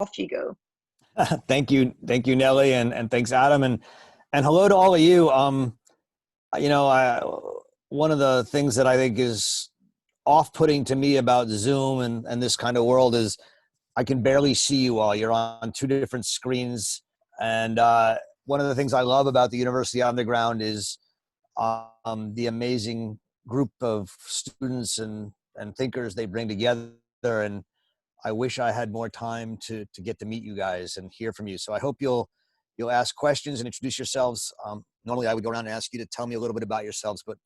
Off you go. Thank you, Nelly, and thanks, Adam, and hello to all of you. One of the things that I think is off-putting to me about Zoom and this kind of world is I can barely see you all. You're on two different screens, and one of the things I love about the University Underground is the amazing group of students and thinkers they bring together, and I wish I had more time to get to meet you guys and hear from you. So I hope you'll ask questions and introduce yourselves. Normally I would go around and ask you to tell me a little bit about yourselves, but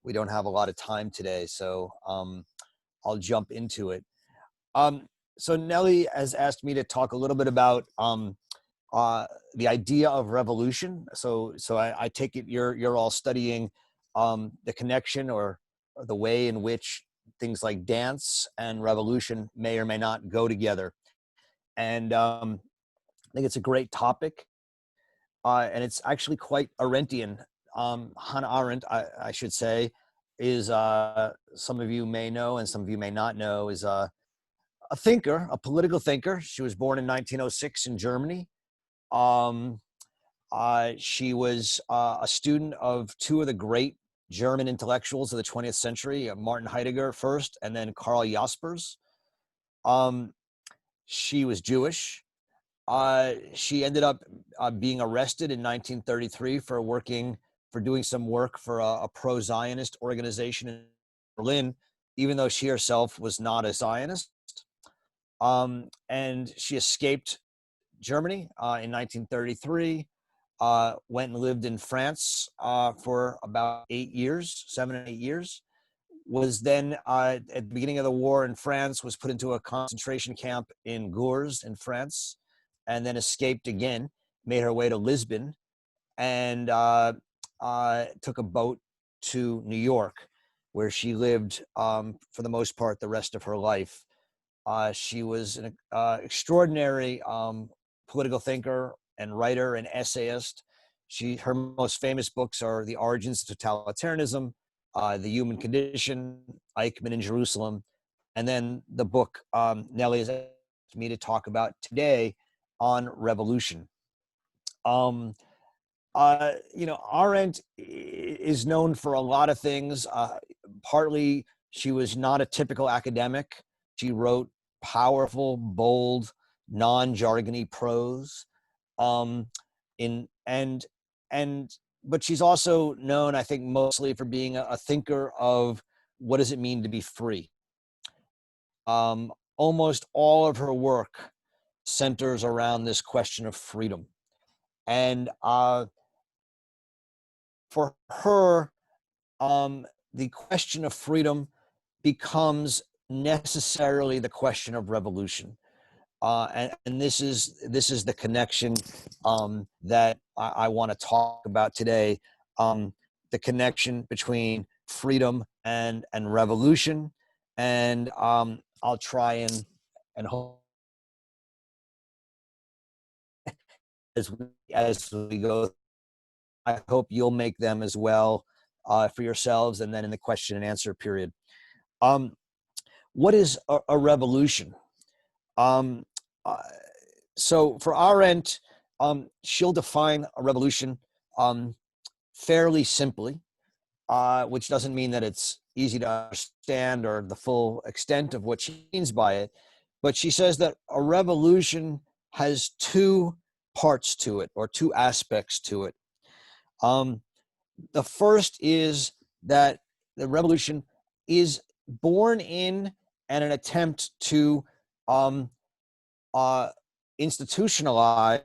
we don't have a lot of time today, so I'll jump into it. So Nelly has asked me to talk a little bit about the idea of revolution. So I take it you're all studying the connection or the way in which things like dance and revolution may or may not go together. And I think it's a great topic. And it's actually quite Arendtian. Hannah Arendt, I should say, is some of you may know and some of you may not know, is a thinker, a political thinker. She was born in 1906 in Germany. She was a student of two of the great German intellectuals of the 20th century, Martin Heidegger first, and then Karl Jaspers. She was Jewish. She ended up being arrested in 1933 for doing some work for a pro-Zionist organization in Berlin, even though she herself was not a Zionist. And she escaped Germany in 1933. Went and lived in France for about 7 or 8 years, was then at the beginning of the war in France, was put into a concentration camp in Gurs in France, and then escaped again, made her way to Lisbon, and took a boat to New York, where she lived for the most part the rest of her life. She was an extraordinary political thinker and writer and essayist. Her most famous books are The Origins of Totalitarianism, The Human Condition, Eichmann in Jerusalem, and then the book Nelly has asked me to talk about today on revolution. Arendt is known for a lot of things. Partly, she was not a typical academic. She wrote powerful, bold, non-jargony prose. But she's also known, I think, mostly for being a thinker of what does it mean to be free. Almost all of her work centers around this question of freedom. And for her, the question of freedom becomes necessarily the question of revolution. And this is the connection that I want to talk about today, the connection between freedom and revolution. And I'll try and hope as we go, I hope you'll make them as well for yourselves, and then in the question and answer period. What is a revolution? So for Arendt, she'll define a revolution fairly simply, which doesn't mean that it's easy to understand or the full extent of what she means by it. But she says that a revolution has two parts to it, or two aspects to it. The first is that the revolution is born in and an attempt to institutionalize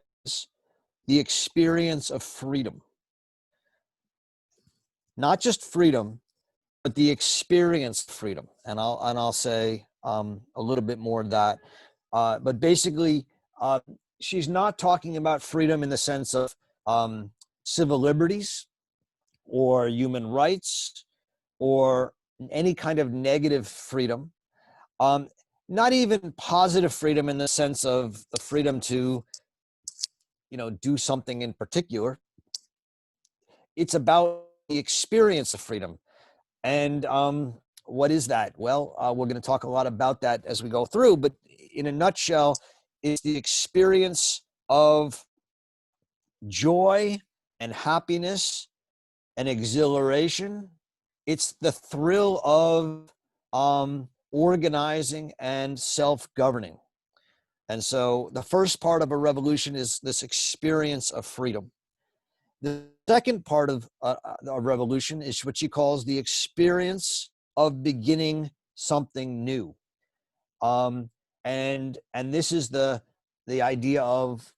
the experience of freedom. Not just freedom, but the experience of freedom. And I'll say a little bit more of that. But basically, she's not talking about freedom in the sense of civil liberties or human rights or any kind of negative freedom. Not even positive freedom in the sense of the freedom to, do something in particular. It's about the experience of freedom. And what is that? Well, we're going to talk a lot about that as we go through, but in a nutshell, it's the experience of joy and happiness and exhilaration. It's the thrill of organizing and self-governing. And so the first part of a revolution is this experience of freedom. The second part of a revolution is what she calls the experience of beginning something new. And this is the idea of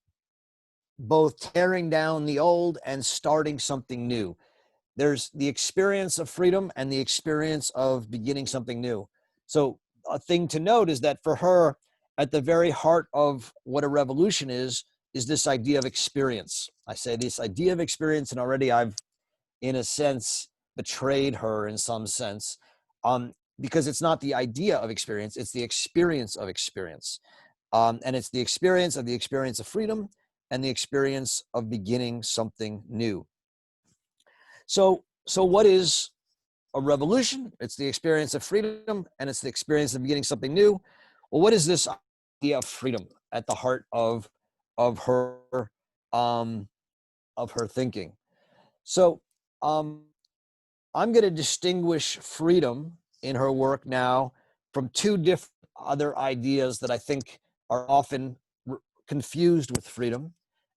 both tearing down the old and starting something new. There's the experience of freedom and the experience of beginning something new. So a thing to note is that for her, at the very heart of what a revolution is this idea of experience. I say this idea of experience, and already I've, in a sense, betrayed her in some sense, because it's not the idea of experience, it's the experience of experience. And it's the experience of freedom and the experience of beginning something new. So what is a revolution? It's the experience of freedom and it's the experience of beginning something new. Well, what is this idea of freedom at the heart of her thinking? So I'm going to distinguish freedom in her work now from two different other ideas that I think are often confused with freedom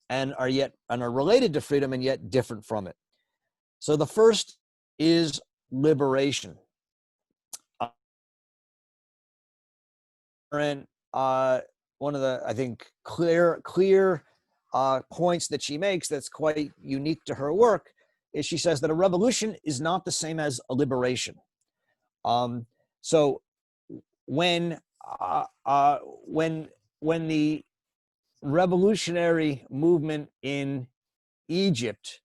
and are related to freedom and yet different from it. So the first is liberation. And one of the, I think, clear points that she makes that's quite unique to her work is she says that a revolution is not the same as a liberation. So when the revolutionary movement in Egypt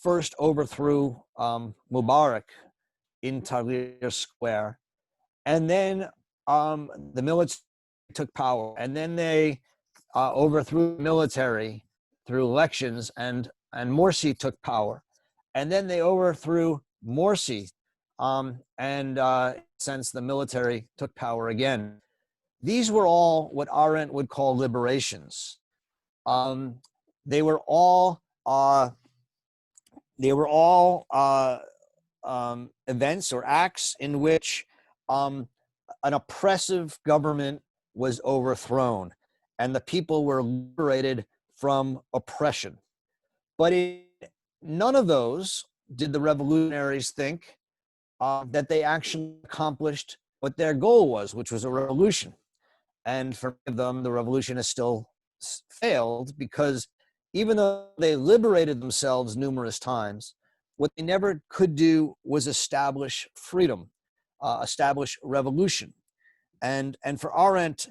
first overthrew Mubarak in Tahrir Square, and then the military took power, and then they overthrew the military through elections, and Morsi took power, and then they overthrew Morsi, since the military took power again. These were all what Arendt would call liberations. They were all events or acts in which an oppressive government was overthrown and the people were liberated from oppression. But in none of those did the revolutionaries think that they actually accomplished what their goal was, which was a revolution. And for many of them, the revolution has still failed, because even though they liberated themselves numerous times, what they never could do was establish freedom, establish revolution. And for Arendt,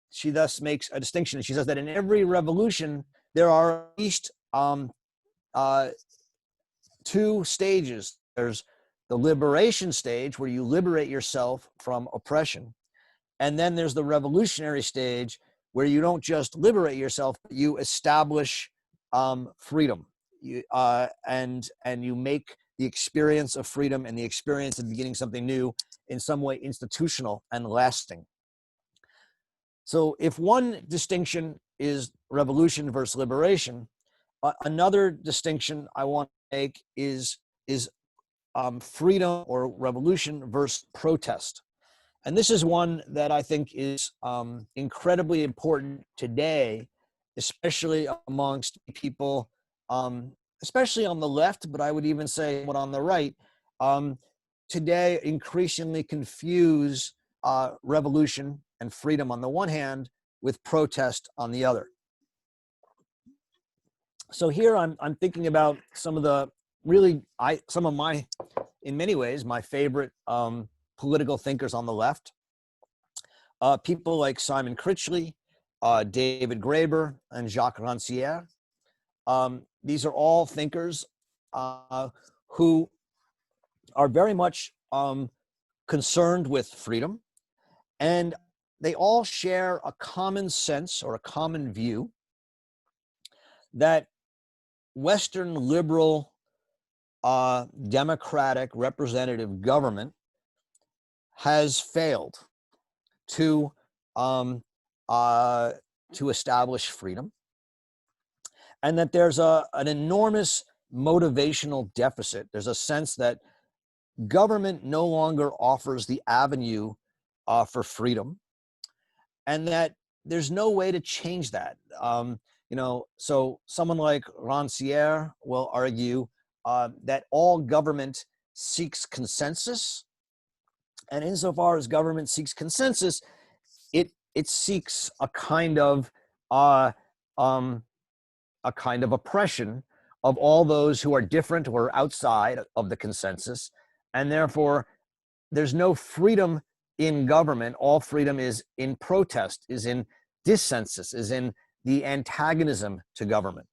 she thus makes a distinction. She says that in every revolution, there are at least two stages. There's the liberation stage, where you liberate yourself from oppression. And then there's the revolutionary stage, where you don't just liberate yourself, but you establish freedom. And you make the experience of freedom and the experience of beginning something new in some way institutional and lasting. So if one distinction is revolution versus liberation, another distinction I want to make is freedom or revolution versus protest. And this is one that I think is incredibly important today, especially amongst people, especially on the left, but I would even say what on the right, today increasingly confuse revolution and freedom on the one hand with protest on the other. So here I'm thinking about some of the in many ways, my favorite political thinkers on the left. People like Simon Critchley, David Graeber, and Jacques Rancière. These are all thinkers who are very much concerned with freedom, and they all share a common sense or a common view that Western liberal democratic representative government has failed to to establish freedom, and that there's an enormous motivational deficit. There's a sense that government no longer offers the avenue for freedom, and that there's no way to change that. So someone like Rancière will argue that all government seeks consensus, and insofar as government seeks consensus, it seeks a kind of oppression of all those who are different or outside of the consensus, and therefore there's no freedom in government. All freedom is in protest, is in dissensus, is in the antagonism to government.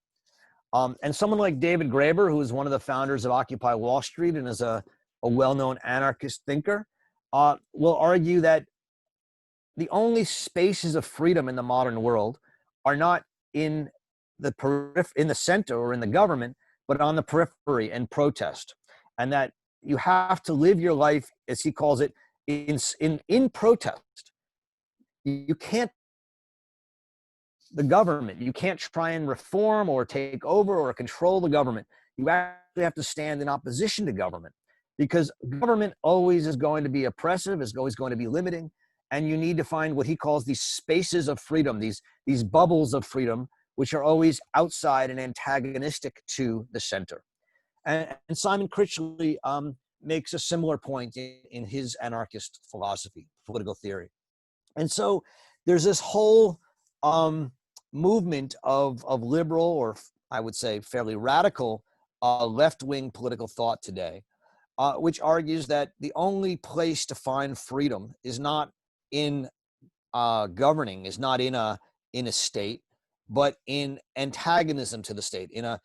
And someone like David Graeber, who is one of the founders of Occupy Wall Street and is a well-known anarchist thinker, will argue that the only spaces of freedom in the modern world are not in the center or in the government, but on the periphery and protest, and that you have to live your life, as he calls it, in protest. You can't the government. You can't try and reform or take over or control the government. You actually have to stand in opposition to government, because government always is going to be oppressive, is always going to be limiting, and you need to find what he calls these spaces of freedom, these bubbles of freedom, which are always outside and antagonistic to the center. And Simon Critchley makes a similar point in his anarchist philosophy, political theory. And so there's this whole movement of liberal, or I would say fairly radical, left-wing political thought today, which argues that the only place to find freedom is not in governing, is not in a state, but in antagonism to the state, in a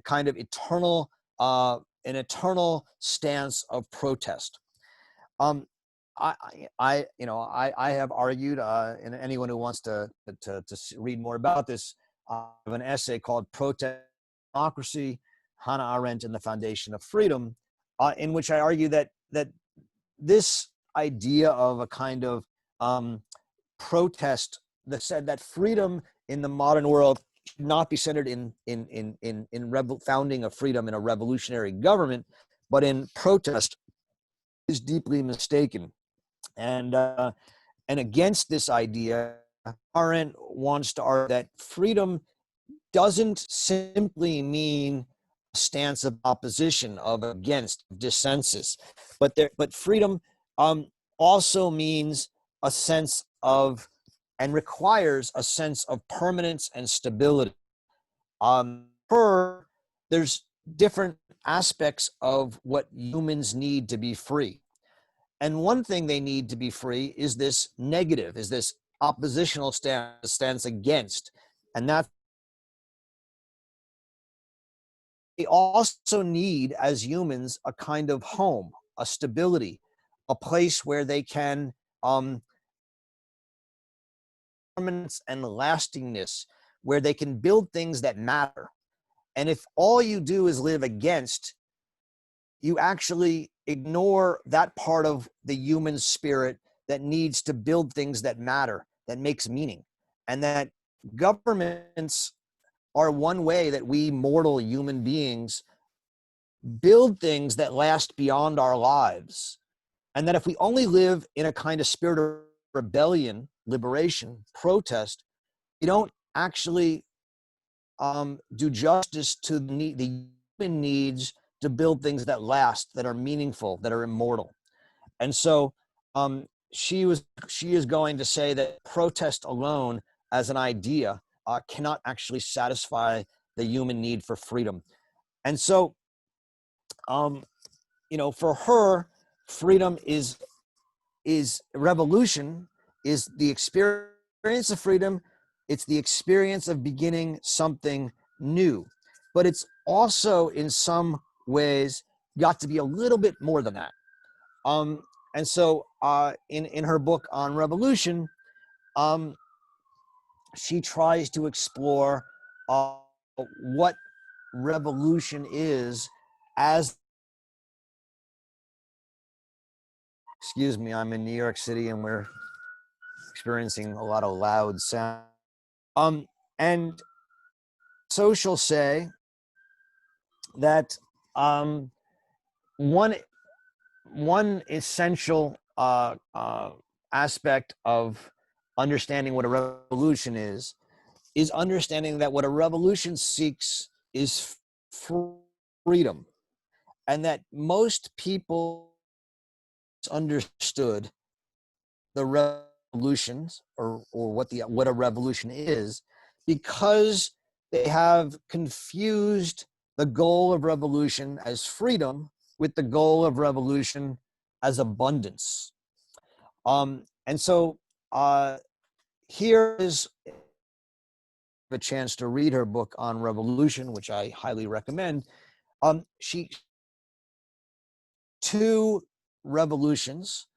kind of eternal stance of protest. I have argued, and anyone who wants to read more about this, I have an essay called "Protest Democracy: Hannah Arendt and the Foundation of Freedom," in which I argue that this idea of a kind of protest that said that freedom in the modern world should not be centered in founding a freedom in a revolutionary government, but in protest, is deeply mistaken. And against this idea, Arendt wants to argue that freedom doesn't simply mean a stance of opposition, of against, dissensus, but freedom also means a sense of, and requires a sense of, permanence and stability. There's different aspects of what humans need to be free. And one thing they need to be free is this negative, is this oppositional stance against. And that they also need, as humans, a kind of home, a stability, a place where they can permanence and lastingness, where they can build things that matter. And if all you do is live against, you actually ignore that part of the human spirit that needs to build things that matter, that makes meaning. And that governments are one way that we mortal human beings build things that last beyond our lives. And that if we only live in a kind of spirit of rebellion, liberation, protest, we don't actually do justice to the human needs to build things that last, that are meaningful, that are immortal. And so she is going to say that protest alone as an idea cannot actually satisfy the human need for freedom. And so, for her, freedom is revolution, is the experience of freedom. It's the experience of beginning something new. But it's also, in some ways, got to be a little bit more than that. And so in her book on revolution, she tries to explore what revolution is as, excuse me, I'm in New York City and we're experiencing a lot of loud sound. And social say that one essential aspect of understanding what a revolution is understanding that what a revolution seeks is freedom, and that most people understood the revolutions or what a revolution is because they have confused the goal of revolution as freedom with the goal of revolution as abundance. And so here is a chance to read her book on revolution, which I highly recommend. She two revolutions,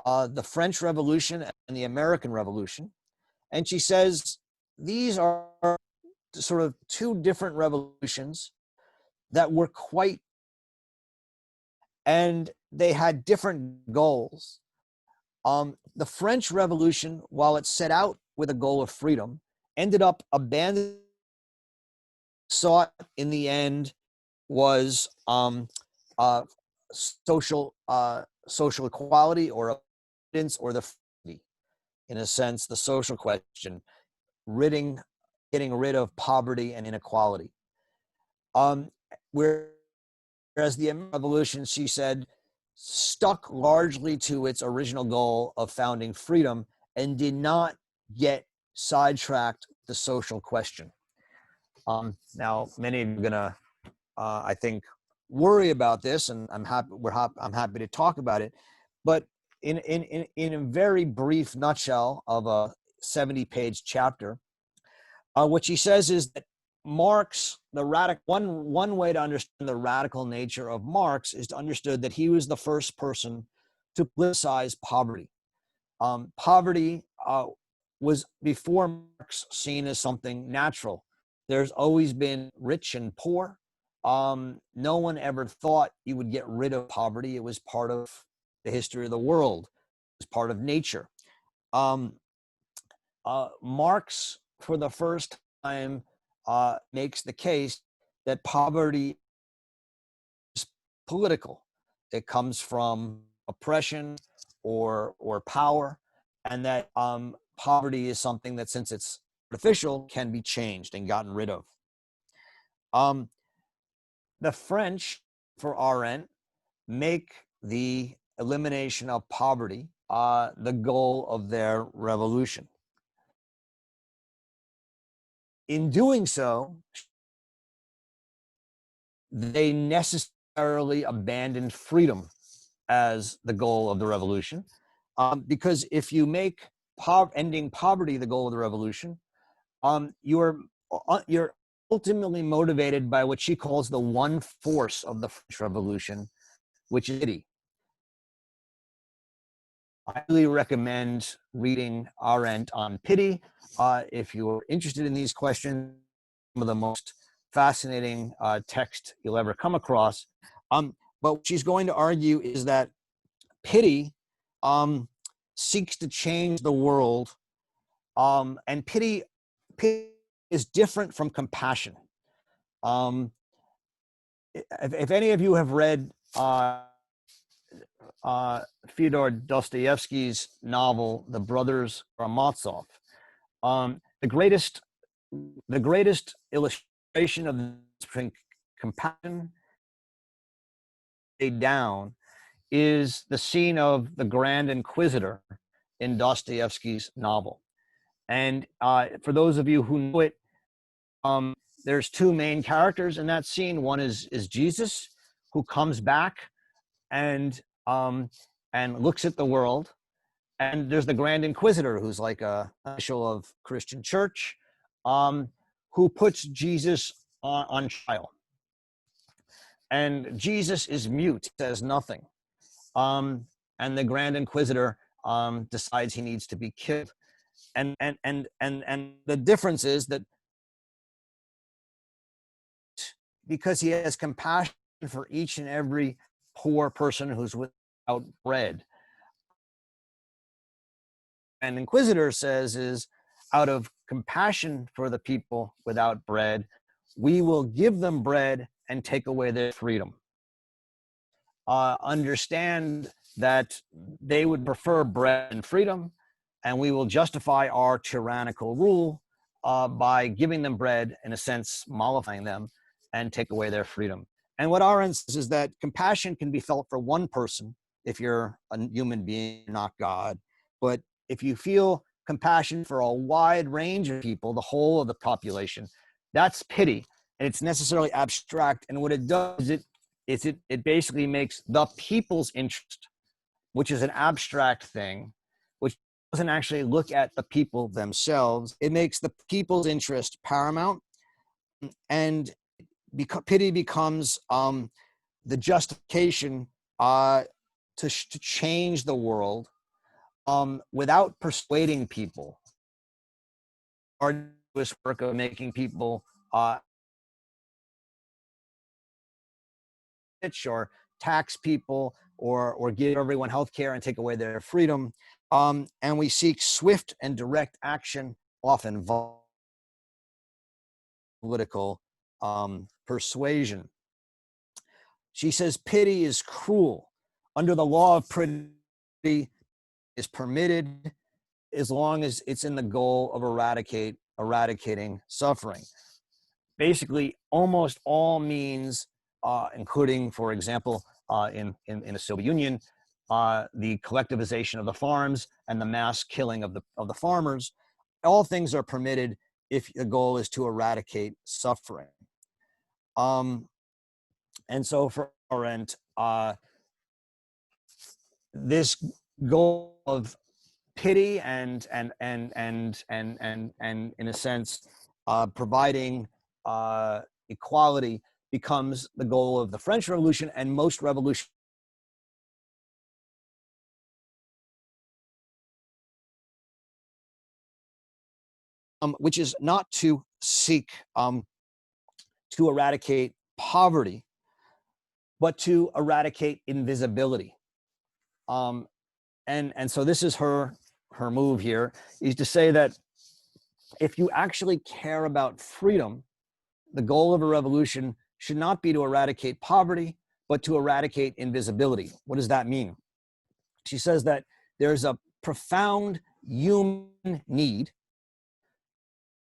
the French Revolution and the American Revolution, and she says these are sort of two different revolutions that were quite, and they had different goals. The French Revolution, while it set out with a goal of freedom, ended up abandoning, sought in the end was social equality or abundance, or the, in a sense, the social question, getting rid of poverty and inequality. Whereas the American Revolution, she said, stuck largely to its original goal of founding freedom and did not get sidetracked the social question. Now, many of you are gonna, I think, worry about this, and I'm happy to talk about it. But in a very brief nutshell of a 70-page chapter, what she says is that Marx, one way to understand the radical nature of Marx is to understand that he was the first person to politicize poverty. Poverty was before Marx seen as something natural. There's always been rich and poor. No one ever thought you would get rid of poverty. It was part of the history of the world. It was part of nature. Marx, for the first time, makes the case that poverty is political. It comes from oppression or power, and that poverty is something that, since it's artificial, can be changed and gotten rid of. The French, for Arendt, make the elimination of poverty the goal of their revolution. In doing so, they necessarily abandoned freedom as the goal of the revolution, because if you make ending poverty the goal of the revolution, you're ultimately motivated by what she calls the one force of the French Revolution, which is pity. I really recommend reading Arendt on pity if you're interested in these questions. Some of the most fascinating text you'll ever come across. But what she's going to argue is that pity seeks to change the world, and pity is different from compassion. If any of you have read Fyodor Dostoevsky's novel, The Brothers Karamazov, the greatest illustration of compassion down is the scene of the Grand Inquisitor in Dostoevsky's novel. And for those of you who know it, there's two main characters in that scene. One is Jesus, who comes back and looks at the world. And there's the Grand Inquisitor, who's like a official of Christian church, who puts Jesus on trial. And Jesus is mute, says nothing. And the Grand Inquisitor decides he needs to be killed. And the difference is that because he has compassion for each and every poor person who's without bread, an inquisitor says is, out of compassion for the people without bread, we will give them bread and take away their freedom. Understand that they would prefer bread and freedom, and we will justify our tyrannical rule by giving them bread, in a sense, mollifying them, and take away their freedom. And what Arendt says is that compassion can be felt for one person if you're a human being, not God. But if you feel compassion for a wide range of people, the whole of the population, that's pity. And it's necessarily abstract. And what it does is it basically makes the people's interest, which is an abstract thing, which doesn't actually look at the people themselves. It makes the people's interest paramount, and pity becomes the justification to change the world without persuading people. Arduous work of making people rich, or tax people, or give everyone health care and take away their freedom. And we seek swift and direct action, often political persuasion. She says pity is cruel. Under the law of pity is permitted as long as it's in the goal of eradicating suffering. Basically, almost all means, including, for example, in the Soviet Union, the collectivization of the farms and the mass killing of the farmers, all things are permitted if the goal is to eradicate suffering. And so for Arendt, this goal of pity and in a sense providing equality becomes the goal of the French Revolution and most revolutions, which is not to seek to eradicate poverty, but to eradicate invisibility. And so this is her move here, is to say that if you actually care about freedom, the goal of a revolution should not be to eradicate poverty, but to eradicate invisibility. What does that mean? She says that there's a profound human need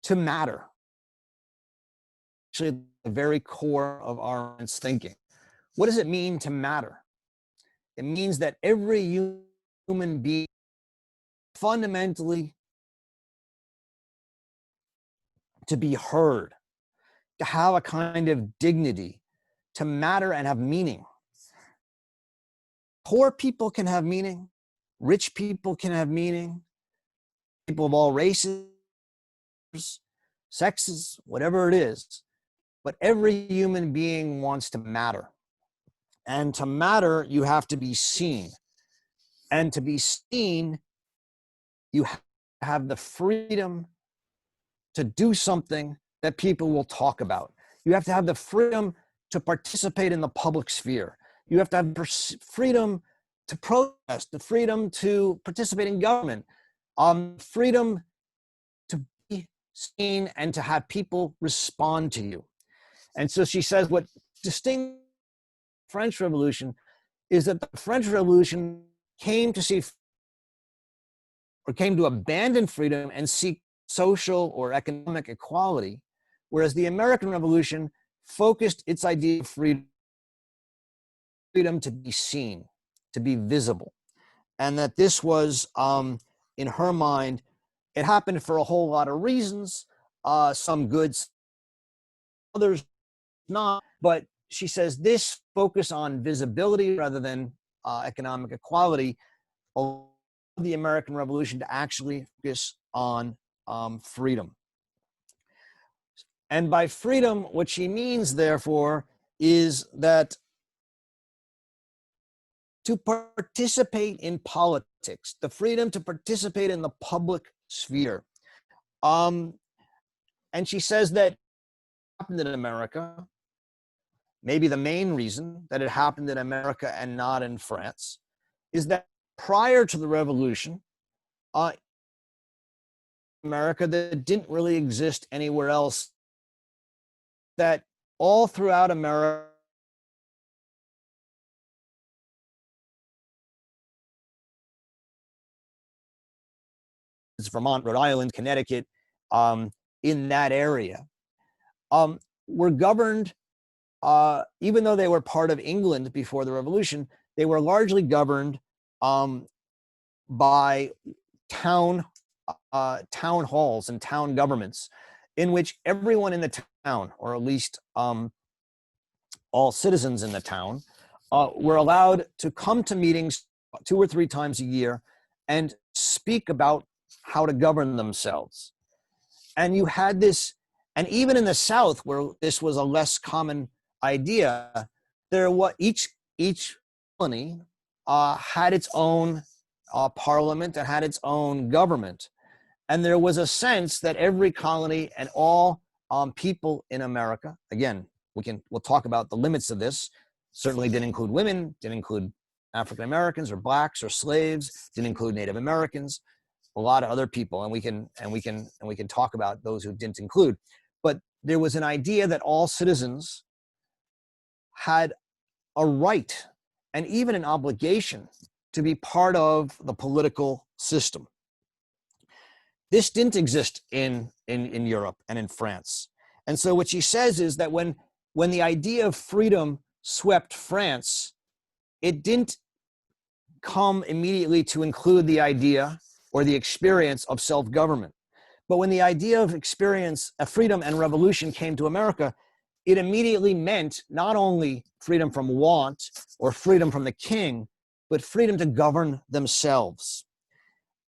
to matter. Actually, the very core of Arendt's thinking. What does it mean to matter? It means that every human being fundamentally to be heard, to have a kind of dignity, to matter and have meaning. Poor people can have meaning, rich people can have meaning, people of all races, sexes, whatever it is, but every human being wants to matter. And to matter, you have to be seen. And to be seen, you have the freedom to do something that people will talk about. You have to have the freedom to participate in the public sphere. You have to have freedom to protest, the freedom to participate in government, freedom to be seen and to have people respond to you. And so she says what distinguishes the French Revolution is that the French Revolution came to abandon freedom and seek social or economic equality, whereas the American Revolution focused its idea of freedom to be seen, to be visible. And that this was, in her mind, it happened for a whole lot of reasons, some good, others not. But she says this focus on visibility rather than economic equality allowed the American Revolution to actually focus on freedom. And by freedom, what she means, therefore, is that to participate in politics, the freedom to participate in the public sphere. And she says that happened in America, maybe the main reason that it happened in America and not in France, is that prior to the revolution, America that didn't really exist anywhere else, that all throughout America, Vermont, Rhode Island, Connecticut, in that area, were governed, even though they were part of England before the Revolution, they were largely governed by town halls and town governments, in which everyone in the town, or at least all citizens in the town, were allowed to come to meetings 2 or 3 times a year and speak about how to govern themselves. And you had this, and even in the South, where this was a less common idea, each colony had its own parliament and had its own government. And there was a sense that every colony and all people in America, again, we'll talk about the limits of this, certainly didn't include women, didn't include African Americans or blacks or slaves, didn't include Native Americans, a lot of other people, and we can talk about those who didn't include. But there was an idea that all citizens had a right and even an obligation to be part of the political system. This didn't exist in Europe and in France. And so what she says is that when the idea of freedom swept France, it didn't come immediately to include the idea or the experience of self-government. But when the idea of experience of freedom and revolution came to America, it immediately meant not only freedom from want or freedom from the king, but freedom to govern themselves.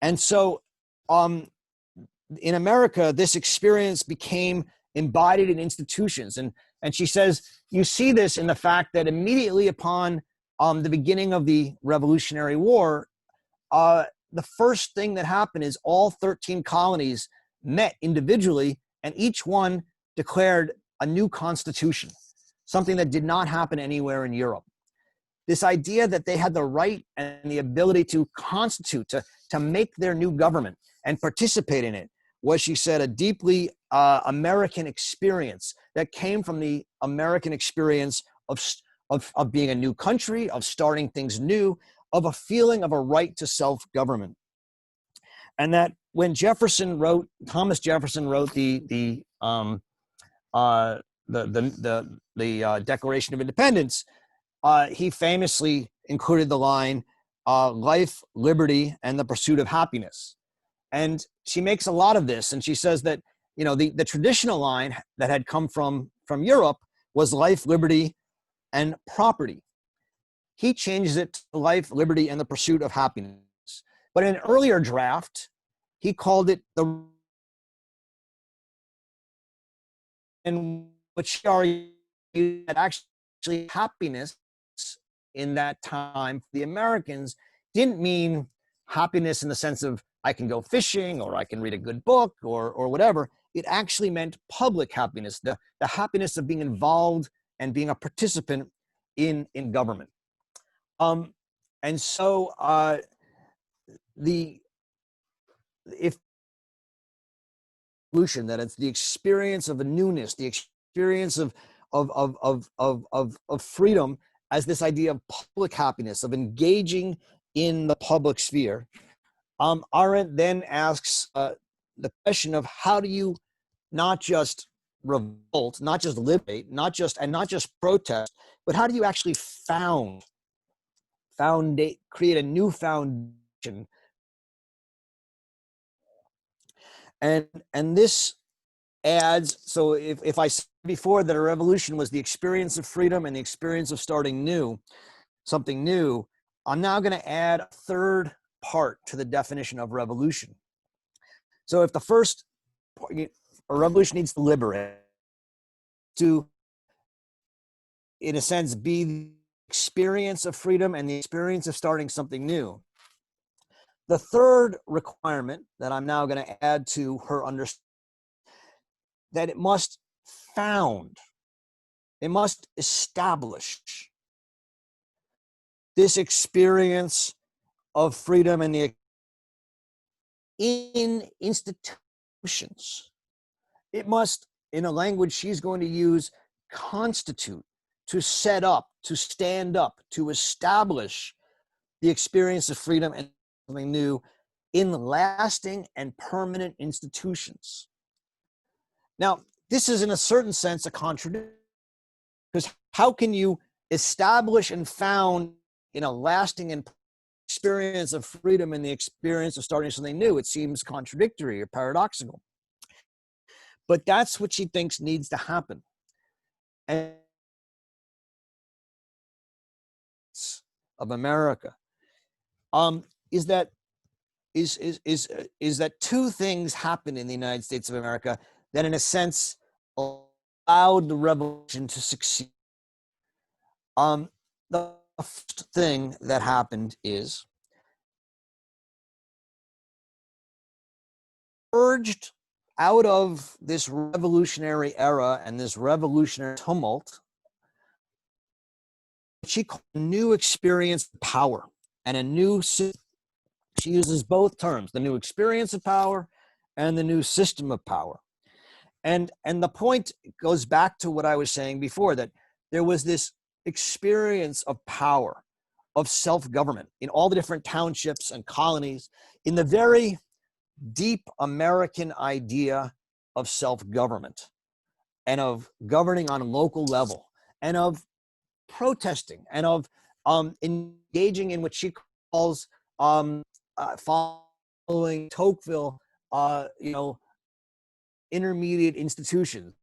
And so in America, this experience became embodied in institutions. And she says, you see this in the fact that immediately upon the beginning of the Revolutionary War, the first thing that happened is all 13 colonies met individually, and each one declared a new constitution, something that did not happen anywhere in Europe. This idea that they had the right and the ability to constitute, to make their new government and participate in it, was, she said, a deeply American experience that came from the American experience of being a new country, of starting things new, of a feeling of a right to self-government. And that when Thomas Jefferson wrote the Declaration of Independence, he famously included the line, life, liberty, and the pursuit of happiness. And she makes a lot of this, and she says that, you know, the traditional line that had come from Europe was life, liberty, and property. He changes it to life, liberty, and the pursuit of happiness. But in an earlier draft, he called it and which argued that actually happiness in that time for the Americans didn't mean happiness in the sense of I can go fishing or I can read a good book or whatever. It actually meant public happiness, the happiness of being involved and being a participant in government. And so if solution that it's the experience of a newness, the experience of freedom as this idea of public happiness, of engaging in the public sphere. Arendt then asks the question of how do you not just revolt, not just liberate, not just protest, but how do you actually create a new foundation? And this adds, so if I said before that a revolution was the experience of freedom and the experience of starting something new, I'm now going to add a third part to the definition of revolution. So if the first, a revolution needs to liberate, to, in a sense, be the experience of freedom and the experience of starting something new. The third requirement that I'm now going to add to her understanding, that it must establish this experience of freedom and in institutions institutions. It must, in a language she's going to use, constitute, to set up, to stand up, to establish the experience of freedom and something new in lasting and permanent institutions. Now, this is in a certain sense a contradiction, because how can you establish and found in a lasting and experience of freedom and the experience of starting something new? It seems contradictory or paradoxical. But that's what she thinks needs to happen. And of America is that two things happen in the United States of America that, in a sense, allowed the revolution to succeed. The first thing that happened is urged out of this revolutionary era and this revolutionary tumult, she called a new experience of power and a new system. She uses both terms, the new experience of power and the new system of power. And the point goes back to what I was saying before, that there was this experience of power, of self-government in all the different townships and colonies, in the very deep American idea of self-government and of governing on a local level and of protesting and of engaging in what she calls following Tocqueville, intermediate institutions,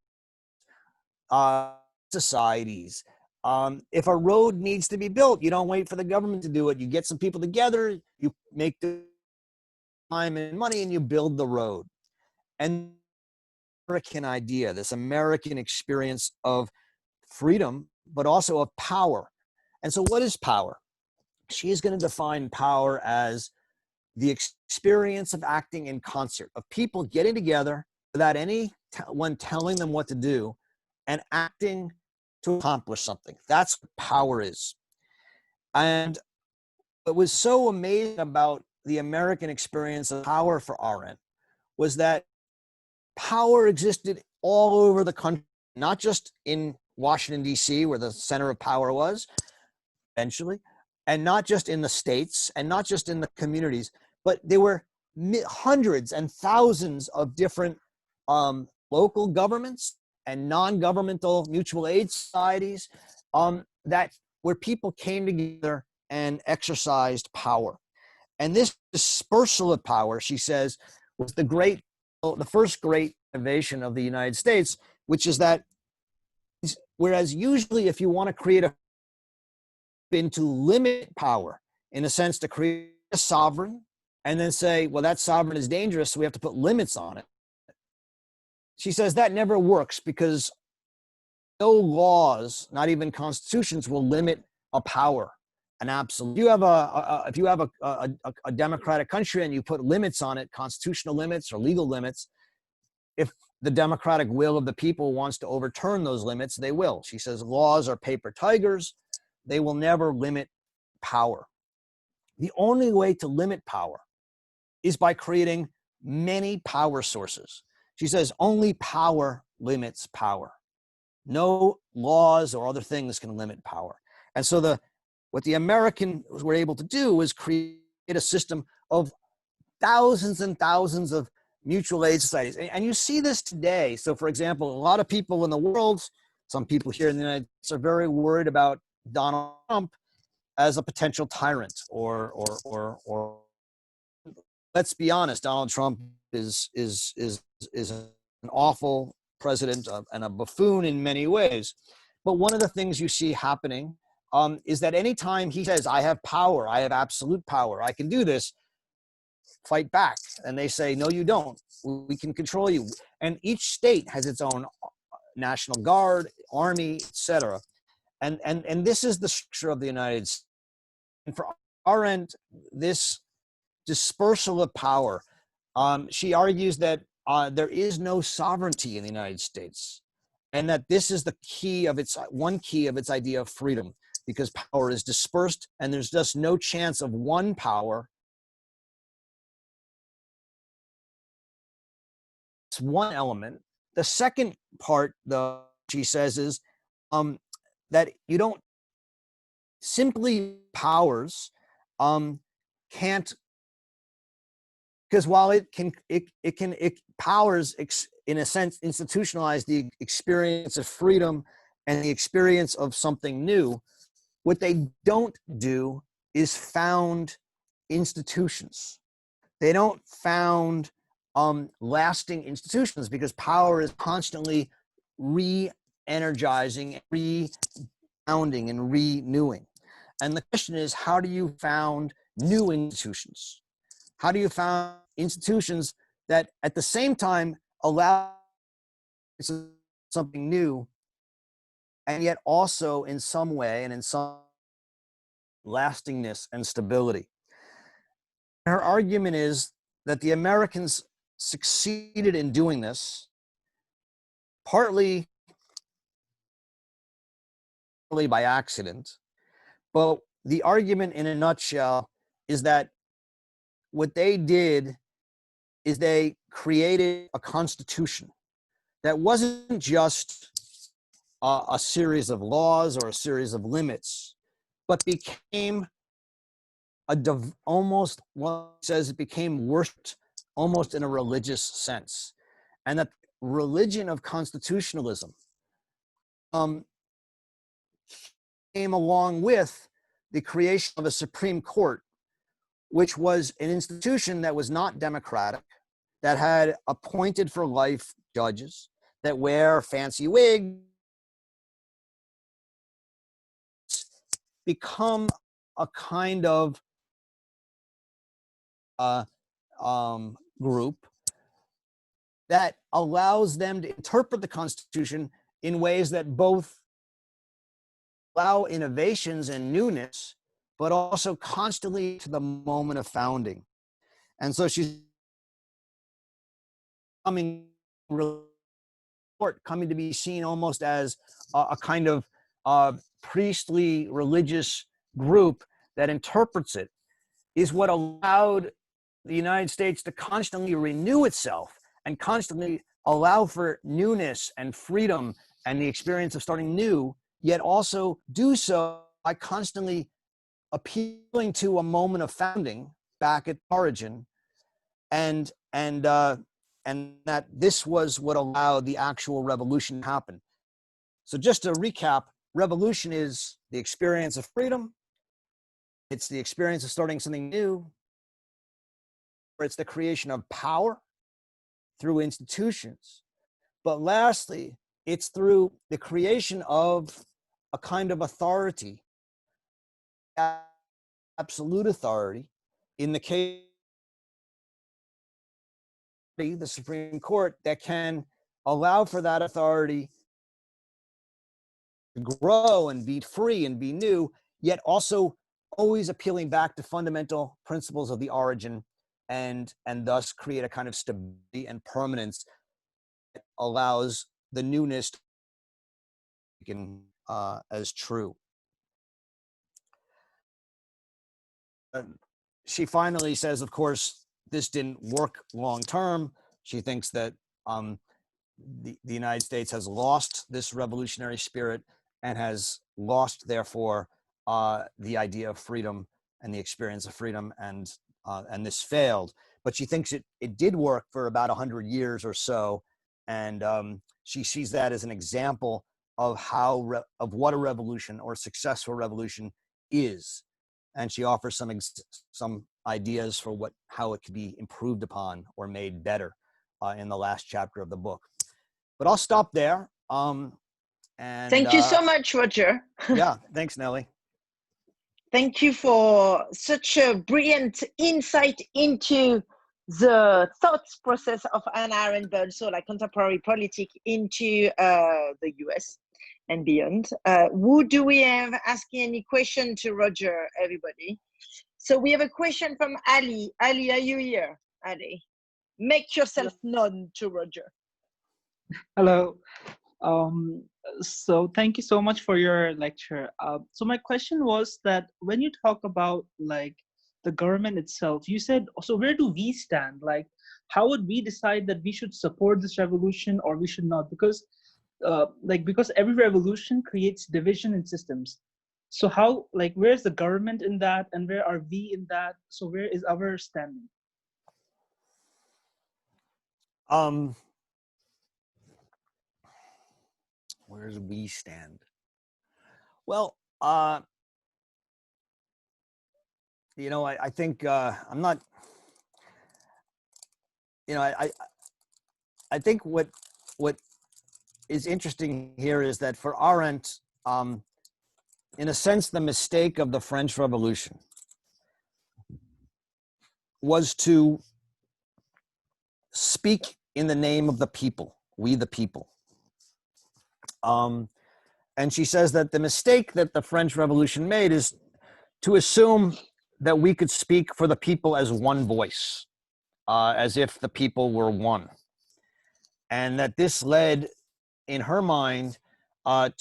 societies. If a road needs to be built, you don't wait for the government to do it. You get some people together, you make the time and money, and you build the road. And American idea, this American experience of freedom, but also of power. And so what is power? She is going to define power as the experience of acting in concert, of people getting together without anyone telling them what to do and acting to accomplish something. That's what power is. And what was so amazing about the American experience of power for Arendt was that power existed all over the country, not just in Washington, D.C., where the center of power was eventually, and not just in the states, and not just in the communities, but there were hundreds and thousands of different local governments and non-governmental mutual aid societies that where people came together and exercised power. And this dispersal of power, she says, was the first great innovation of the United States, which is that whereas usually if you want to create to limit power, in a sense, to create a sovereign and then say, well, that sovereign is dangerous, so we have to put limits on it. She says that never works because no laws, not even constitutions, will limit a power, an absolute. If you have a democratic country and you put limits on it, constitutional limits or legal limits, if the democratic will of the people wants to overturn those limits, they will. She says laws are paper tigers. They will never limit power. The only way to limit power is by creating many power sources. She says only power limits power. No laws or other things can limit power. And so what the Americans were able to do was create a system of thousands and thousands of mutual aid societies. And you see this today. So for example, a lot of people in the world, some people here in the United States are very worried about Donald Trump as a potential tyrant or let's be honest, Donald Trump is an awful president and a buffoon in many ways. But one of the things you see happening is that anytime he says, I have power, I have absolute power, I can do this, fight back. And they say, no, you don't. We can control you. And each state has its own National Guard, Army, etc. And this is the structure of the United States. And for Arendt, this dispersal of power, she argues that there is no sovereignty in the United States, and that this is one key of its idea of freedom, because power is dispersed and there's just no chance of one power That's one element. The second part, though, she says, is that you don't simply powers can't, because while it powers in a sense institutionalize the experience of freedom and the experience of something new, what they don't do is found institutions. They don't found lasting institutions, because power is constantly re-energizing, re-founding, and renewing. And the question is, how do you found new institutions? How do you found institutions that at the same time allow something new, and yet also in some way and in some lastingness and stability? Her argument is that the Americans succeeded in doing this, partly by accident, but the argument in a nutshell is that what they did is they created a constitution that wasn't just a series of laws or a series of limits, but became almost, one says, it became worshipped almost in a religious sense. And that religion of constitutionalism came along with the creation of a Supreme Court, which was an institution that was not democratic, that had appointed for life judges that wear fancy wigs, become a kind of group that allows them to interpret the Constitution in ways that both allow innovations and newness, but also constantly to the moment of founding. And so she's coming to be seen almost as a kind of priestly religious group that interprets it, is what allowed the United States to constantly renew itself and constantly allow for newness and freedom and the experience of starting new, yet also do so by constantly appealing to a moment of founding back at origin, and that this was what allowed the actual revolution to happen. So just to recap, revolution is the experience of freedom, it's the experience of starting something new, or it's the creation of power through institutions. But lastly, it's through the creation of a kind of authority, absolute authority. In the case of the Supreme Court, that can allow for that authority to grow and be free and be new, yet also always appealing back to fundamental principles of the origin, and thus create a kind of stability and permanence that allows the newness to be taken as true. She finally says, of course, this didn't work long term. She thinks that the United States has lost this revolutionary spirit and has lost, therefore, the idea of freedom and the experience of freedom, and this failed. But she thinks it did work for about 100 years or so, and she sees that as an example of of what a revolution or successful revolution is. And she offers some ideas for how it could be improved upon or made better in the last chapter of the book. But I'll stop there. Thank you so much, Roger. Yeah, thanks, Nellie. Thank you for such a brilliant insight into the thought process of Hannah Arendt, but also like contemporary politics into the US and beyond. Who do we have asking any question to Roger, everybody? So we have a question from Ali. Ali, are you here? Ali, make yourself known to Roger. Hello. So thank you so much for your lecture. So my question was that when you talk about like the government itself. You said, so where do we stand? Like, how would we decide that we should support this revolution or we should not? Because because every revolution creates division in systems. So how, like, where's the government in that, and where are we in that? So where is our standing? Where do we stand? Well, you know, I think I'm not. You know, I think what is interesting here is that for Arendt, in a sense, the mistake of the French Revolution was to speak in the name of the people, we the people. And she says that the mistake that the French Revolution made is to assume that we could speak for the people as one voice, as if the people were one. And that this led, in her mind,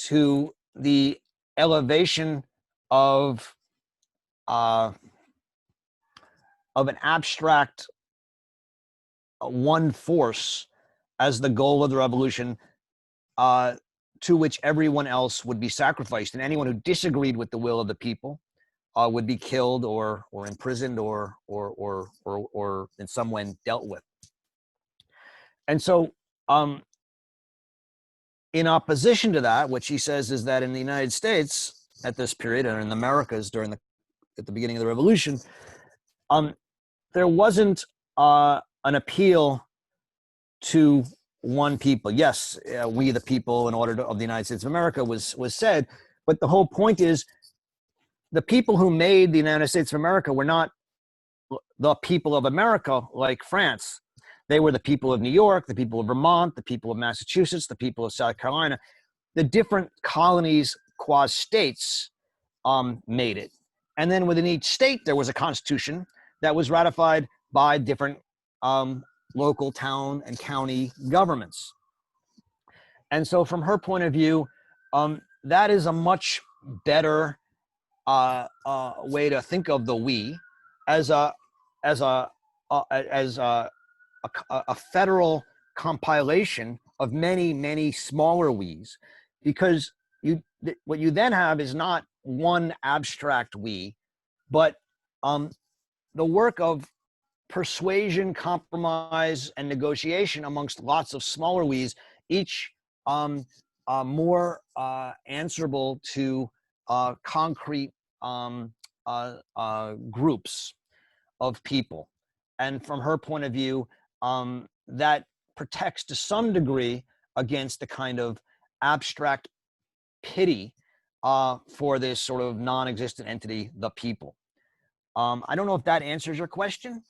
to the elevation of an abstract one force as the goal of the revolution, to which everyone else would be sacrificed, and anyone who disagreed with the will of the people would be killed or imprisoned or in some way dealt with. And so, in opposition to that, what she says is that in the United States at this period, and in the Americas at the beginning of the revolution, there wasn't an appeal to one people. Yes, we the people in order of the United States of America was said, but the whole point is the people who made the United States of America were not the people of America like France. They were the people of New York, the people of Vermont, the people of Massachusetts, the people of South Carolina. The different colonies, qua states, made it. And then within each state, there was a constitution that was ratified by different local, town, and county governments. And so from her point of view, that is a much better way to think of the we as a federal compilation of many smaller we's, because what you then have is not one abstract we, but the work of persuasion, compromise, and negotiation amongst lots of smaller we's, each more answerable to concrete groups of people. And from her point of view, that protects to some degree against the kind of abstract pity for this sort of non-existent entity, the people. I don't know if that answers your question,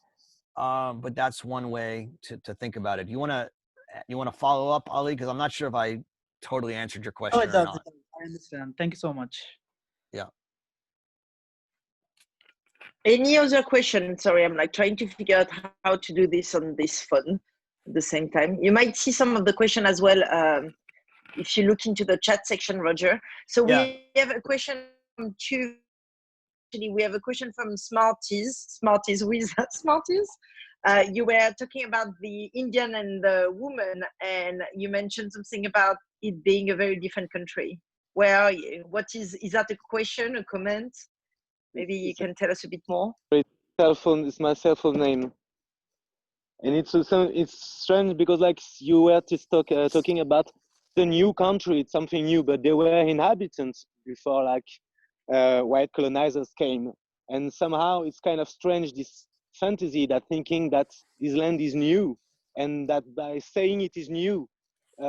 but that's one way to think about it. You want to follow up, Ali? Because I'm not sure if I totally answered your question or not. I understand. Thank you so much. Yeah. Any other question? Sorry, I'm like trying to figure out how to do this on this phone at the same time. You might see some of the question as well if you look into the chat section, Roger. So we have a question from two. Actually, we have a question from Smarties with Smarties. You were talking about the Indian and the woman, and you mentioned something about it being a very different country. Where are you? What is that a question, a comment? Maybe you can tell us a bit more. It's my cell phone name, and it's strange because like you were just talking about the new country. It's something new, but there were inhabitants before, like white colonizers came, and somehow it's kind of strange, this fantasy that thinking that this land is new, and that by saying it is new,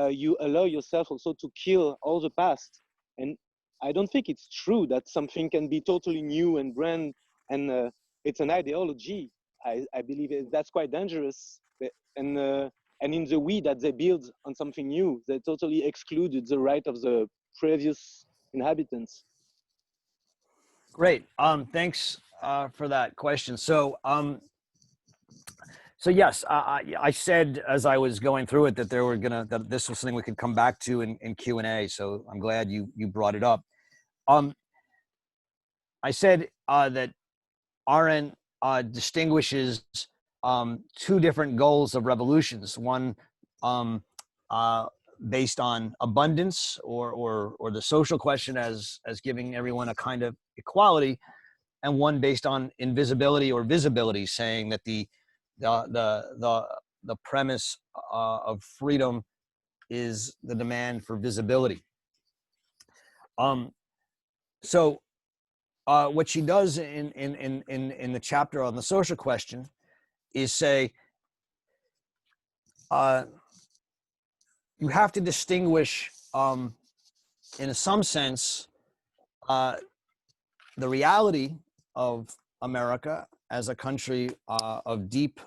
you allow yourself also to kill all the past. And I don't think it's true that something can be totally new and brand, and it's an ideology. I believe that's quite dangerous. And in the way that they build on something new, they totally excluded the right of the previous inhabitants. Great. Thanks for that question. So yes, I said as I was going through it that that this was something we could come back to in Q&A. So I'm glad you brought it up. I said that Arendt distinguishes two different goals of revolutions. One based on abundance or the social question as giving everyone a kind of equality, and one based on invisibility or visibility, saying that the premise of freedom is the demand for visibility. So what she does in the chapter on the social question is say, you have to distinguish, in some sense, the reality of America as a country of deep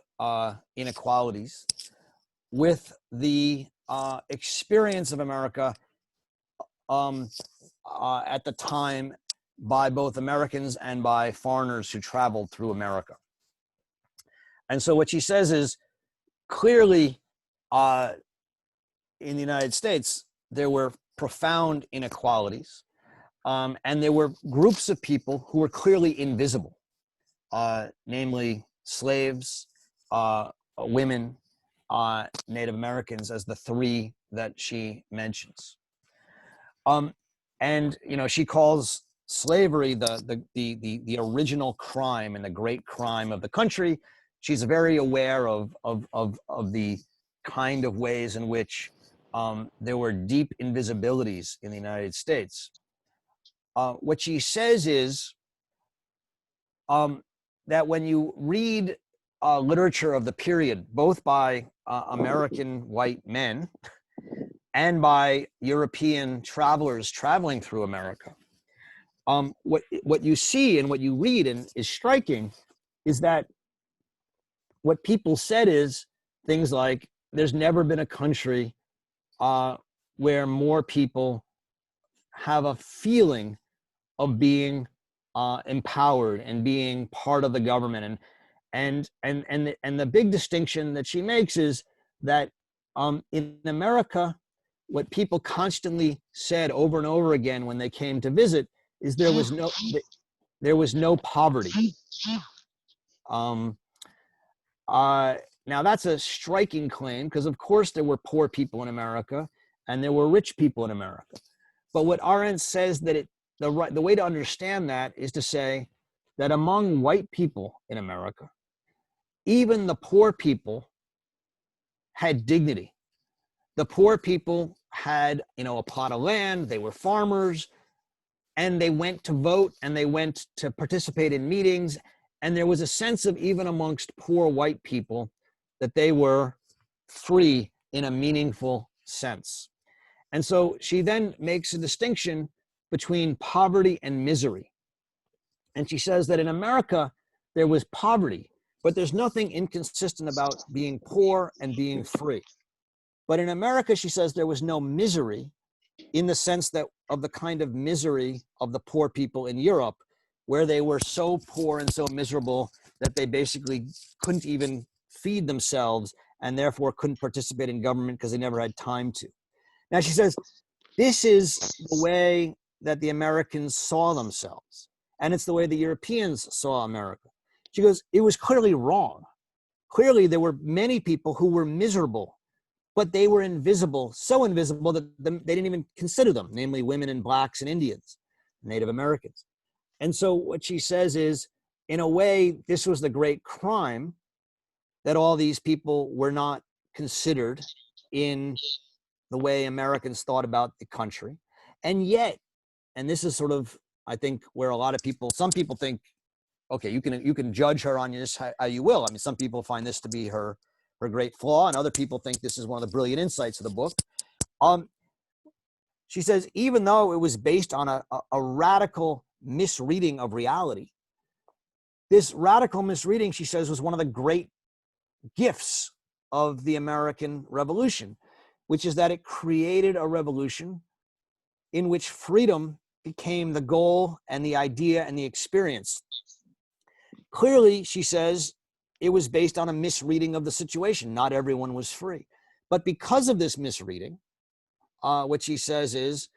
inequalities with the experience of America at the time by both Americans and by foreigners who traveled through America. And so what she says is, clearly in the United States, there were profound inequalities, and there were groups of people who were clearly invisible, namely slaves, women, Native Americans, as the three that she mentions. And she calls slavery the original crime and the great crime of the country. She's very aware of the kind of ways in which there were deep invisibilities in the United States. What she says is that when you read literature of the period, both by American white men and by European travelers traveling through America, what you see and what you read and is striking is that what people said is things like, there's never been a country where more people have a feeling of being empowered and being part of the government. And the big distinction that she makes is that in America, what people constantly said over and over again when they came to visit is there was no poverty. Now that's a striking claim, because of course there were poor people in America and there were rich people in America. But what Arendt says that the way to understand that is to say that among white people in America, even the poor people had dignity. The poor people had, a plot of land, they were farmers, and they went to vote and they went to participate in meetings. And there was a sense of, even amongst poor white people, that they were free in a meaningful sense. And so she then makes a distinction between poverty and misery. And she says that in America, there was poverty, but there's nothing inconsistent about being poor and being free. But in America, she says there was no misery in the sense that of the kind of misery of the poor people in Europe, where they were so poor and so miserable that they basically couldn't even feed themselves and therefore couldn't participate in government because they never had time to. Now, she says, this is the way that the Americans saw themselves, and it's the way the Europeans saw America. She goes, it was clearly wrong. Clearly, there were many people who were miserable, but they were invisible, so invisible that they didn't even consider them, namely women and blacks and Indians, Native Americans. And so what she says is, in a way, this was the great crime, that all these people were not considered in the way Americans thought about the country. And yet, and this is sort of, I think, where a lot of people, some people think, okay, you can judge her on this how you will. I mean, some people find this to be her great flaw, and other people think this is one of the brilliant insights of the book. She says, even though it was based on a radical misreading of reality, this radical misreading, she says, was one of the great gifts of the American Revolution, which is that it created a revolution in which freedom became the goal and the idea and the experience. Clearly, she says, it was based on a misreading of the situation. Not everyone was free. But because of this misreading, what she says is,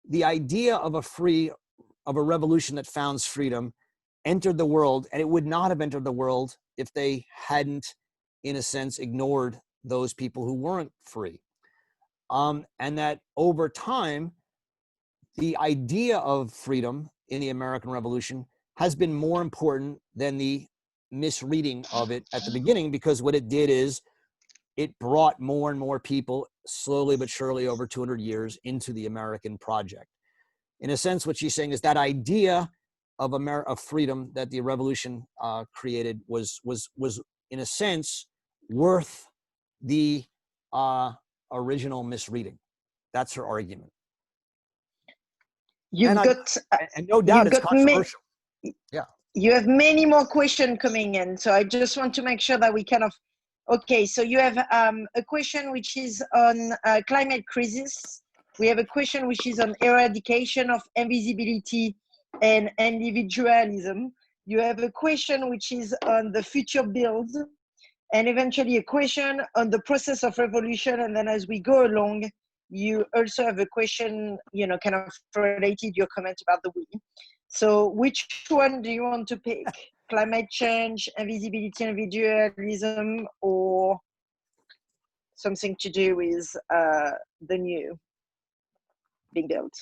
the idea of a revolution that founds freedom entered the world, and it would not have entered the world if they hadn't, in a sense, ignored those people who weren't free. And that over time, the idea of freedom in the American Revolution has been more important than the misreading of it at the beginning, because what it did is it brought more and more people slowly but surely over 200 years into the American project. In a sense, what she's saying is that idea of freedom that the revolution created was in a sense worth the original misreading. That's her argument. You've got and no doubt it's controversial. Yeah. You have many more questions coming in, so I just want to make sure that we kind of, okay, so you have a question which is on climate crisis. We have a question which is on eradication of invisibility and individualism. You have a question which is on the future build, and eventually a question on the process of revolution. And then as we go along, you also have a question, you know, kind of related your comment about the we. So which one do you want to pick? Climate change, invisibility, individualism, or something to do with the new being built?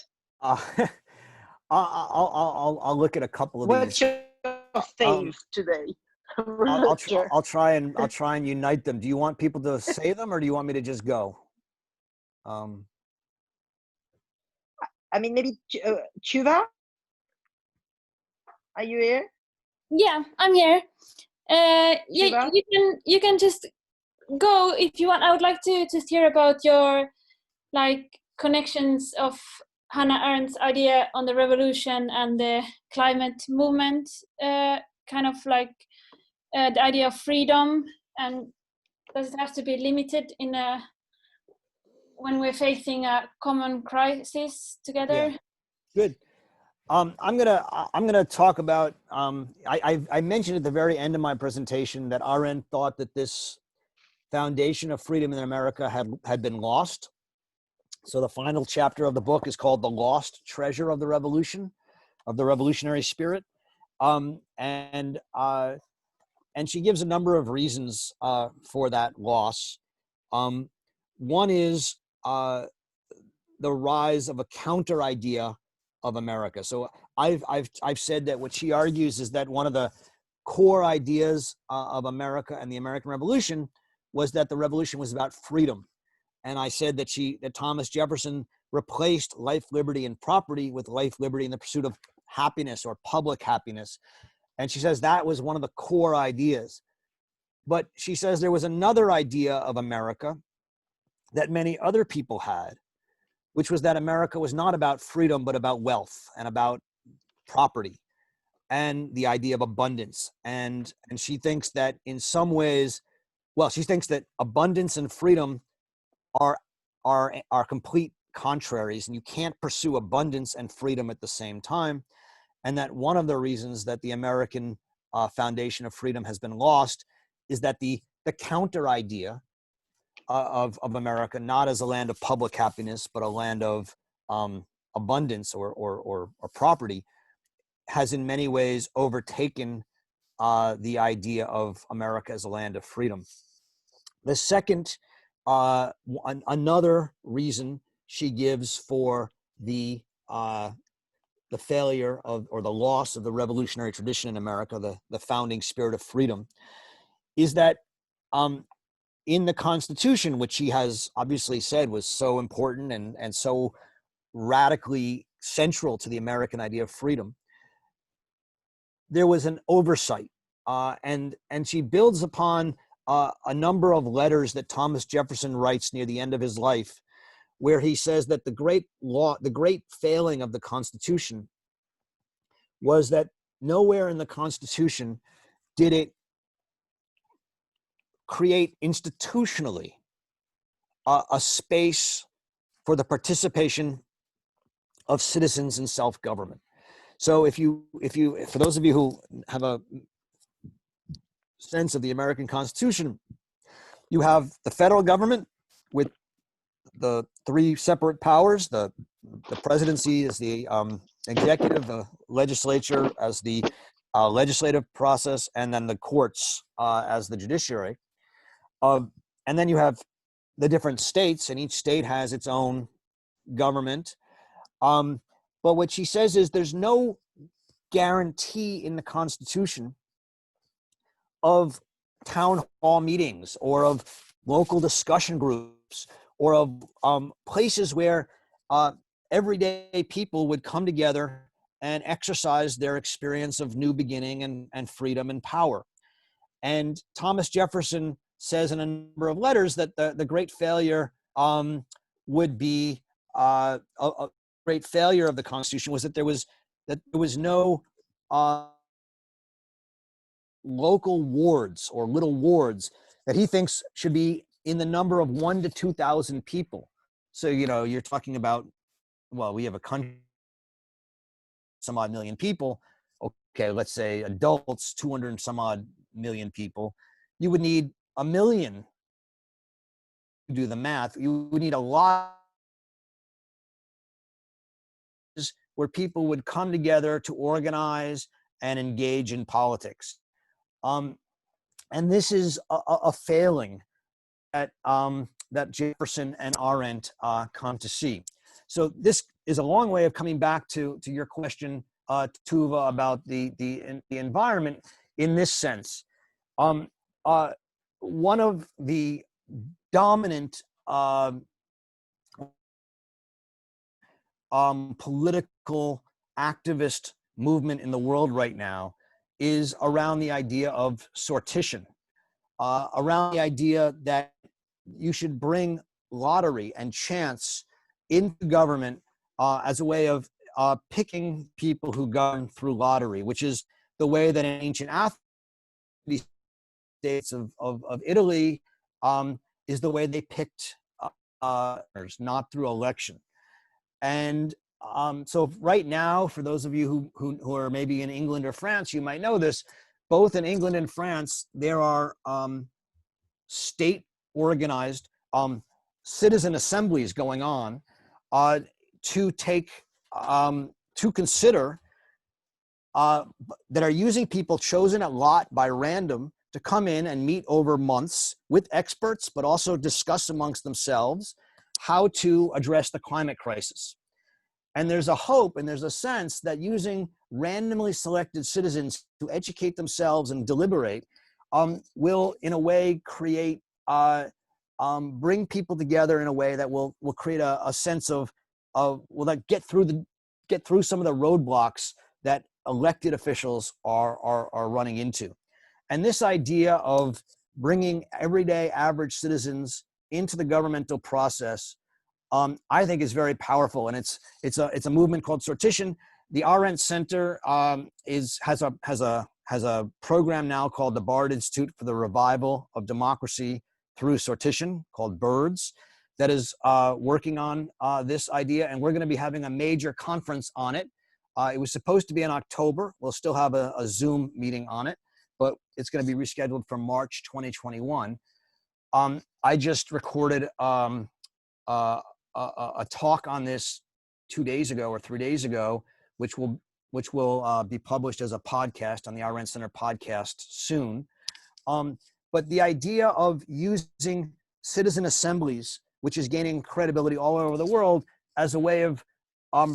I'll look at a couple of What's these. your fave today? I'll try and unite them. Do you want people to say them, or do you want me to just go? I mean, maybe Chuva? Are you here? Yeah, I'm here. Yeah, you can just go if you want. I would like to just hear about your connections of Hannah Arendt's idea on the revolution and the climate movement, kind of like the idea of freedom, and does it have to be limited in when we're facing a common crisis together? Yeah. Good. I'm gonna talk about. I mentioned at the very end of my presentation that Arendt thought that this foundation of freedom in America had been lost. So the final chapter of the book is called "The Lost Treasure of the Revolution," of the revolutionary spirit, and she gives a number of reasons for that loss. One is the rise of a counter idea of America. So I've said that what she argues is that one of the core ideas of America and the American Revolution was that the revolution was about freedom. And I said that Thomas Jefferson replaced life, liberty, and property with life, liberty, and the pursuit of happiness or public happiness. And she says that was one of the core ideas. But she says there was another idea of America that many other people had, which was that America was not about freedom, but about wealth and about property and the idea of abundance. And she thinks that in some ways, she thinks that abundance and freedom are complete contraries, and you can't pursue abundance and freedom at the same time. And that one of the reasons that the American foundation of freedom has been lost is that the counter idea of America, not as a land of public happiness, but a land of abundance or property, has in many ways overtaken the idea of America as a land of freedom. The second, another reason she gives for the failure of, or the loss of the revolutionary tradition in America, the founding spirit of freedom, is that in the Constitution, which she has obviously said was so important and so radically central to the American idea of freedom, there was an oversight. And she builds upon a number of letters that Thomas Jefferson writes near the end of his life, where he says that the great failing of the Constitution was that nowhere in the Constitution did it create institutionally a space for the participation of citizens in self-government. So if you, for those of you who have a sense of the American Constitution, you have the federal government with the three separate powers. The presidency is the executive, the legislature as the legislative process, and then the courts as the judiciary. And then you have the different states, and each state has its own government. But what she says is there's no guarantee in the Constitution of town hall meetings or of local discussion groups or of places where everyday people would come together and exercise their experience of new beginning and freedom and power. And Thomas Jefferson says in a number of letters that the great failure would be a great failure of the Constitution was that there was no local wards or little wards that he thinks should be in the number of 1,000 to 2,000 people. So, you're talking about, well, we have a country, some odd million people. Okay, let's say adults, 200 and some odd million people. You would need 1 million to do the math. You would need a lot where people would come together to organize and engage in politics. And this is a failing that Jefferson and Arendt come to see. So this is a long way of coming back to your question, Tuva, about the environment in this sense. One of the dominant political activist movement in the world right now is around the idea of sortition, around the idea that you should bring lottery and chance into government as a way of picking people who govern through lottery, which is the way that in ancient Athens, states of Italy, is the way they picked not through election. And so right now, for those of you who are maybe in England or France, you might know this, both in England and France, there are state organized citizen assemblies going on to take, to consider that are using people chosen at lot by random to come in and meet over months with experts, but also discuss amongst themselves how to address the climate crisis. And there's a hope and there's a sense that using randomly selected citizens to educate themselves and deliberate will, in a way, create, bring people together in a way that will create a sense of that get through some of the roadblocks that elected officials are running into. And this idea of bringing everyday average citizens into the governmental process, I think is very powerful, and it's a movement called sortition. The Arendt Center has a program now called the Bard Institute for the Revival of Democracy through Sortition, called BIRDS, that is working on this idea, and we're going to be having a major conference on it. It was supposed to be in October. We'll still have a Zoom meeting on it, but it's going to be rescheduled for March 2021. I just recorded a talk on this 2 days ago or 3 days ago, which will be published as a podcast on the Arendt Center podcast soon. But the idea of using citizen assemblies, which is gaining credibility all over the world, as a way of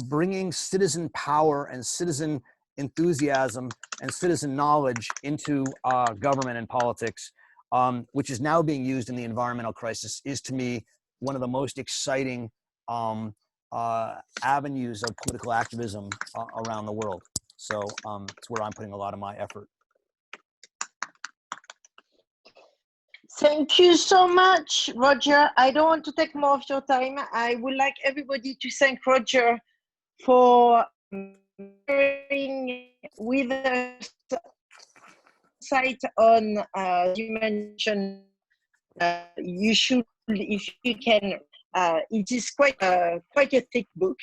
bringing citizen power and citizen enthusiasm and citizen knowledge into government and politics, which is now being used in the environmental crisis, is to me one of the most exciting avenues of political activism around the world. So it's where I'm putting a lot of my effort. Thank you so much, Roger. I don't want to take more of your time. I would like everybody to thank Roger for sharing with us insight on, you mentioned, you should, if you can, it is quite a thick book,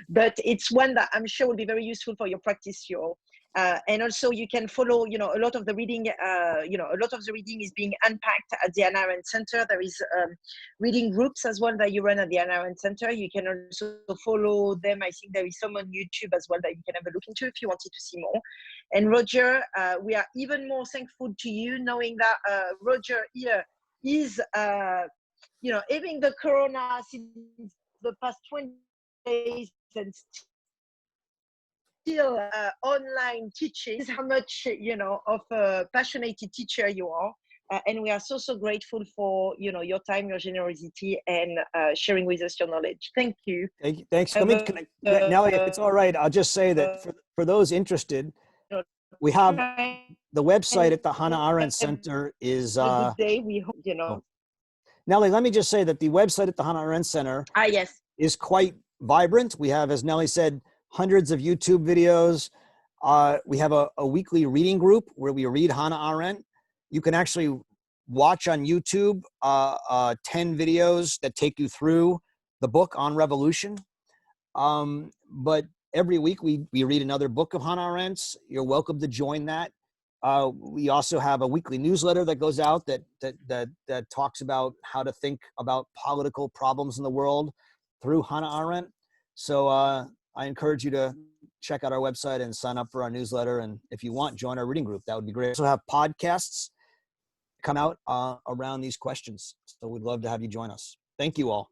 but it's one that I'm sure will be very useful for your practice, your And also you can follow, you know, a lot of the reading, a lot of the reading is being unpacked at the Hannah Arendt Center. There is reading groups as well that you run at the Hannah Arendt Center. You can also follow them. I think there is some on YouTube as well that you can have a look into if you wanted to see more. And Roger, we are even more thankful to you, knowing that Roger here is, having the corona since the past 20 days and still online teaching, is how much, of a passionate teacher you are. And we are so grateful for, your time, your generosity, and sharing with us your knowledge. Thank you. Thanks. Nelly, if it's all right, I'll just say that for those interested, we have the website at the Hannah Arendt Center is... good day, we hope, Nelly, let me just say that the website at the Hannah Arendt Center yes, is quite vibrant. We have, as Nelly said, hundreds of YouTube videos. We have a weekly reading group where we read Hannah Arendt. You can actually watch on YouTube 10 videos that take you through the book on revolution. But every week we read another book of Hannah Arendt's. You're welcome to join that. We also have a weekly newsletter that goes out that talks about how to think about political problems in the world through Hannah Arendt. So I encourage you to check out our website and sign up for our newsletter. And if you want, join our reading group. That would be great. We also have podcasts come out around these questions. So we'd love to have you join us. Thank you all.